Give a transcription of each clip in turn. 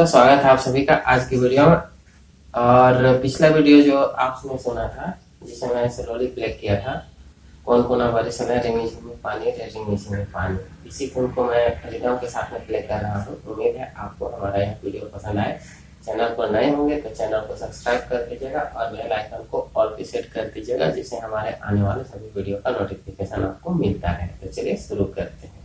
तो स्वागत है आप सभी का आज की वीडियो में। और पिछला वीडियो जो आपने सुना था जिसे मैंने स्लोली प्ले किया था, कौन कोना बरसना रिमझिम में पानी रे रिमझिम में पानी, इसी धुन को मैं रिदम के साथ में प्ले कर रहा हूँ। उम्मीद है आपको हमारा यह वीडियो पसंद आए। चैनल पर नए होंगे तो चैनल को सब्सक्राइब कर दीजिएगा और बेल आइकन को ऑल पे सेट कर दीजिएगा, जिससे हमारे आने वाले सभी वीडियो का नोटिफिकेशन आपको मिलता रहे। तो चलिए शुरू करते हैं।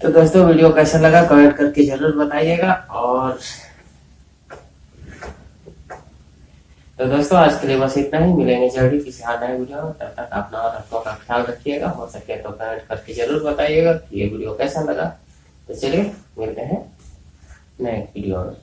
तो दोस्तों वीडियो कैसा लगा कमेंट करके जरूर बताइएगा। और तो दोस्तों आज के लिए बस इतना ही, मिलेंगे जल्दी किसी और नए वीडियो में। तब तक अपना और अपनों का ख्याल रखिएगा। हो सके तो कमेंट करके जरूर बताइएगा कि ये वीडियो कैसा लगा। तो चलिए मिलते हैं नए वीडियो में।